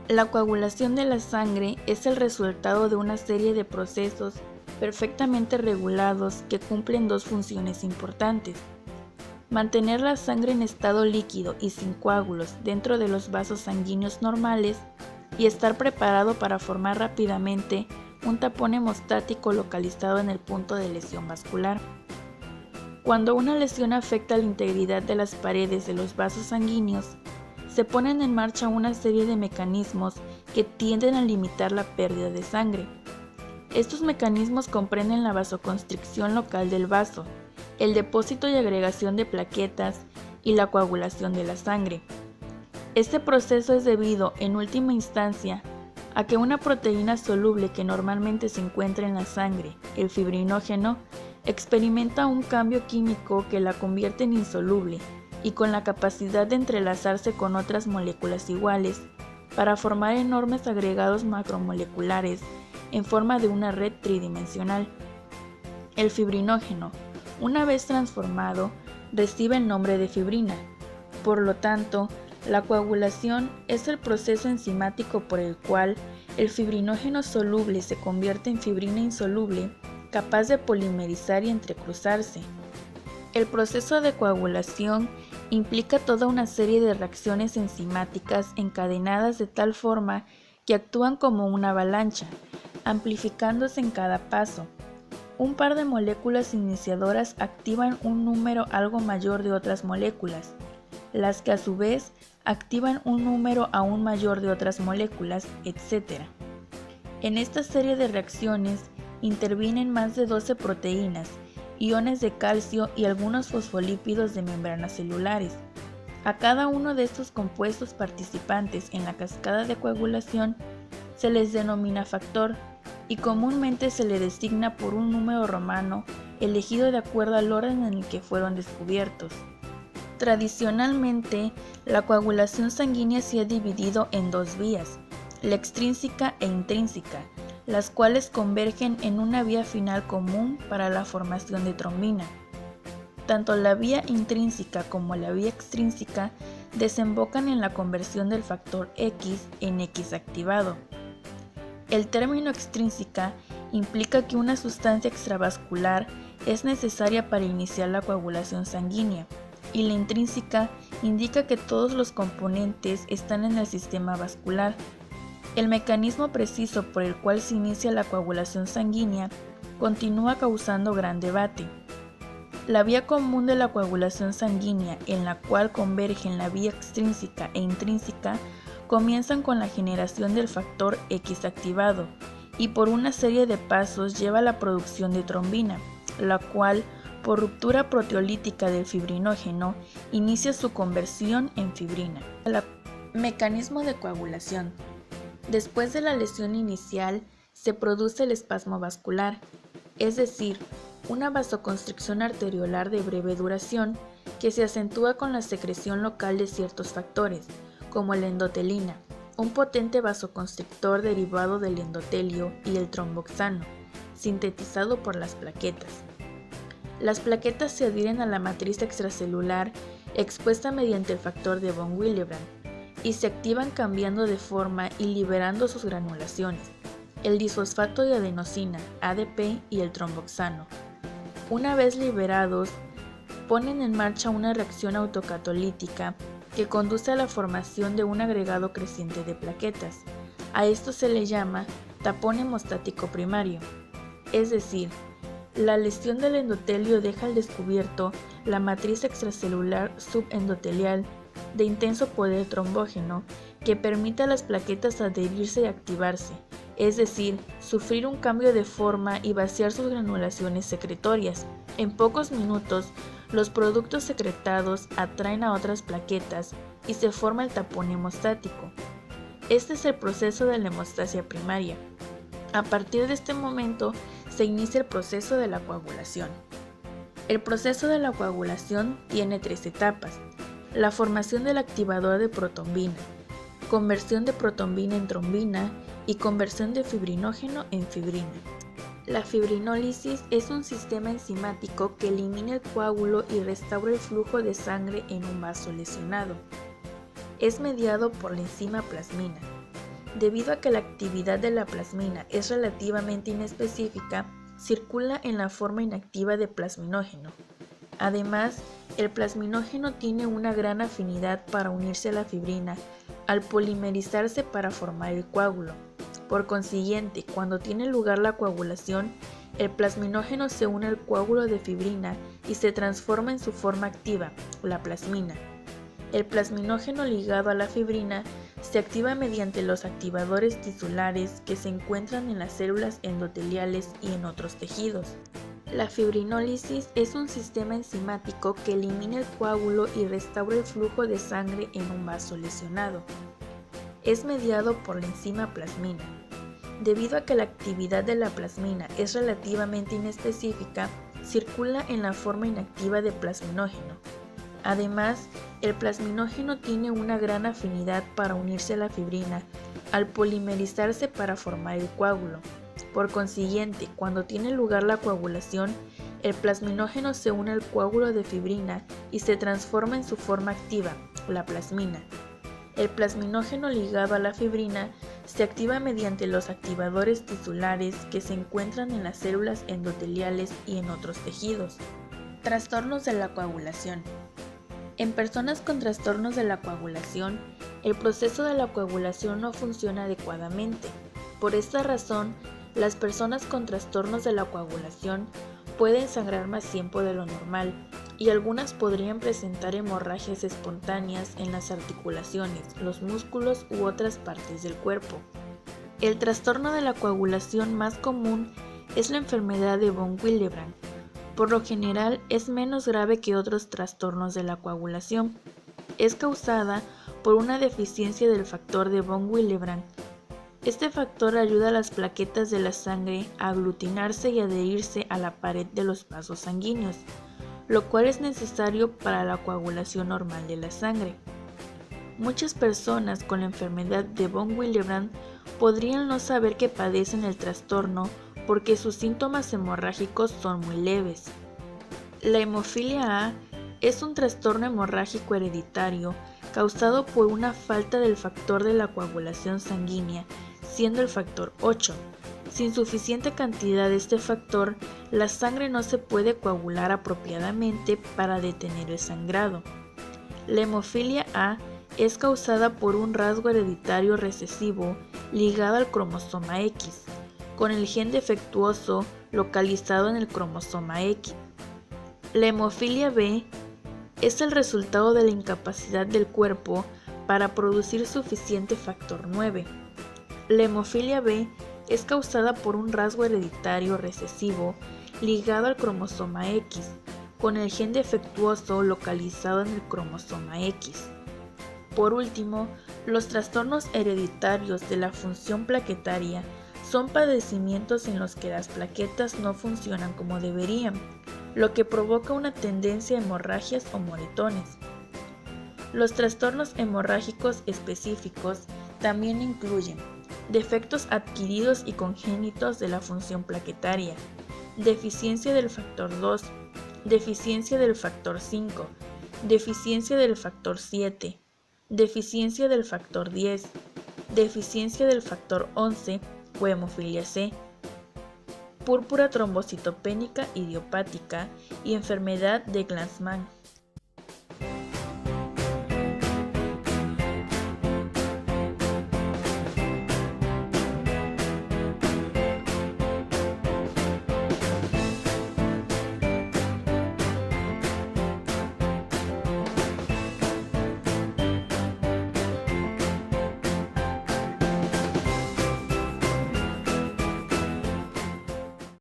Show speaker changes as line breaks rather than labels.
La coagulación de la sangre es el resultado de una serie de procesos perfectamente regulados que cumplen dos funciones importantes: mantener la sangre en estado líquido y sin coágulos dentro de los vasos sanguíneos normales y estar preparado para formar rápidamente un tapón hemostático localizado en el punto de lesión vascular. Cuando una lesión afecta la integridad de las paredes de los vasos sanguíneos, se ponen en marcha una serie de mecanismos que tienden a limitar la pérdida de sangre. Estos mecanismos comprenden la vasoconstricción local del vaso, el depósito y agregación de plaquetas y la coagulación de la sangre. Este proceso es debido, en última instancia, a que una proteína soluble que normalmente se encuentra en la sangre, el fibrinógeno, experimenta un cambio químico que la convierte en insoluble y con la capacidad de entrelazarse con otras moléculas iguales para formar enormes agregados macromoleculares en forma de una red tridimensional. El fibrinógeno, una vez transformado, recibe el nombre de fibrina. Por lo tanto, la coagulación es el proceso enzimático por el cual el fibrinógeno soluble se convierte en fibrina insoluble, capaz de polimerizar y entrecruzarse. El proceso de coagulación implica toda una serie de reacciones enzimáticas encadenadas de tal forma que actúan como una avalancha, amplificándose en cada paso. Un par de moléculas iniciadoras activan un número algo mayor de otras moléculas, las que a su vez activan un número aún mayor de otras moléculas, etc. En esta serie de reacciones intervienen más de 12 proteínas, iones de calcio y algunos fosfolípidos de membranas celulares. A cada uno de estos compuestos participantes en la cascada de coagulación se les denomina factor y comúnmente se le designa por un número romano elegido de acuerdo al orden en el que fueron descubiertos. Tradicionalmente, la coagulación sanguínea se ha dividido en dos vías, la extrínseca e intrínseca, las cuales convergen en una vía final común para la formación de trombina. Tanto la vía intrínseca como la vía extrínseca desembocan en la conversión del factor X en X activado. El término extrínseca implica que una sustancia extravascular es necesaria para iniciar la coagulación sanguínea, y la intrínseca indica que todos los componentes están en el sistema vascular. El mecanismo preciso por el cual se inicia la coagulación sanguínea continúa causando gran debate. La vía común de la coagulación sanguínea, en la cual convergen la vía extrínseca e intrínseca, comienzan con la generación del factor X activado y por una serie de pasos lleva a la producción de trombina, la cual, por ruptura proteolítica del fibrinógeno, inicia su conversión en fibrina. El mecanismo de coagulación. Después de la lesión inicial, se produce el espasmo vascular, es decir, una vasoconstricción arteriolar de breve duración que se acentúa con la secreción local de ciertos factores, como la endotelina, un potente vasoconstrictor derivado del endotelio, y el tromboxano, sintetizado por las plaquetas. Las plaquetas se adhieren a la matriz extracelular expuesta mediante el factor de von Willebrand y se activan cambiando de forma y liberando sus granulaciones, el disfosfato de adenosina, ADP, y el tromboxano. Una vez liberados, ponen en marcha una reacción autocatalítica que conduce a la formación de un agregado creciente de plaquetas. A esto se le llama tapón hemostático primario, es decir, la lesión del endotelio deja al descubierto la matriz extracelular subendotelial de intenso poder trombógeno que permite a las plaquetas adherirse y activarse, es decir, sufrir un cambio de forma y vaciar sus granulaciones secretorias. En pocos minutos, los productos secretados atraen a otras plaquetas y se forma el tapón hemostático. Este es el proceso de la hemostasia primaria. A partir de este momento, se inicia el proceso de la coagulación. El proceso de la coagulación tiene tres etapas: la formación del activador de protombina, conversión de protombina en trombina y conversión de fibrinógeno en fibrina. La fibrinólisis es un sistema enzimático que elimina el coágulo y restaura el flujo de sangre en un vaso lesionado. Es mediado por la enzima plasmina. Debido a que la actividad de la plasmina es relativamente inespecífica, circula en la forma inactiva de plasminógeno. Además, el plasminógeno tiene una gran afinidad para unirse a la fibrina al polimerizarse para formar el coágulo. Por consiguiente, cuando tiene lugar la coagulación, el plasminógeno se une al coágulo de fibrina y se transforma en su forma activa, la plasmina. El plasminógeno ligado a la fibrina se activa mediante los activadores tisulares que se encuentran en las células endoteliales y en otros tejidos. La fibrinólisis es un sistema enzimático que elimina el coágulo y restaura el flujo de sangre en un vaso lesionado. Es mediado por la enzima plasmina. Debido a que la actividad de la plasmina es relativamente inespecífica, circula en la forma inactiva de plasminógeno. Además, el plasminógeno tiene una gran afinidad para unirse a la fibrina al polimerizarse para formar el coágulo. Por consiguiente, cuando tiene lugar la coagulación, el plasminógeno se une al coágulo de fibrina y se transforma en su forma activa, la plasmina. El plasminógeno ligado a la fibrina se activa mediante los activadores tisulares que se encuentran en las células endoteliales y en otros tejidos. Trastornos de la coagulación. En personas con trastornos de la coagulación, el proceso de la coagulación no funciona adecuadamente. Por esta razón, las personas con trastornos de la coagulación pueden sangrar más tiempo de lo normal y algunas podrían presentar hemorragias espontáneas en las articulaciones, los músculos u otras partes del cuerpo. El trastorno de la coagulación más común es la enfermedad de von Willebrand. Por lo general es menos grave que otros trastornos de la coagulación. Es causada por una deficiencia del factor de von Willebrand. Este factor ayuda a las plaquetas de la sangre a aglutinarse y adherirse a la pared de los vasos sanguíneos, lo cual es necesario para la coagulación normal de la sangre. Muchas personas con la enfermedad de von Willebrand podrían no saber que padecen el trastorno porque sus síntomas hemorrágicos son muy leves. La hemofilia A es un trastorno hemorrágico hereditario causado por una falta del factor de la coagulación sanguínea, siendo el factor 8. Sin suficiente cantidad de este factor, la sangre no se puede coagular apropiadamente para detener el sangrado. La hemofilia A es causada por un rasgo hereditario recesivo ligado al cromosoma X, con el gen defectuoso localizado en el cromosoma X. La hemofilia B es el resultado de la incapacidad del cuerpo para producir suficiente factor 9. La hemofilia B es causada por un rasgo hereditario recesivo ligado al cromosoma X, con el gen defectuoso localizado en el cromosoma X. Por último, los trastornos hereditarios de la función plaquetaria son padecimientos en los que las plaquetas no funcionan como deberían, lo que provoca una tendencia a hemorragias o moretones. Los trastornos hemorrágicos específicos también incluyen defectos adquiridos y congénitos de la función plaquetaria, deficiencia del factor 2, deficiencia del factor 5, deficiencia del factor 7, deficiencia del factor 10, deficiencia del factor 11 o hemofilia C, púrpura trombocitopénica idiopática y enfermedad de Glanzmann.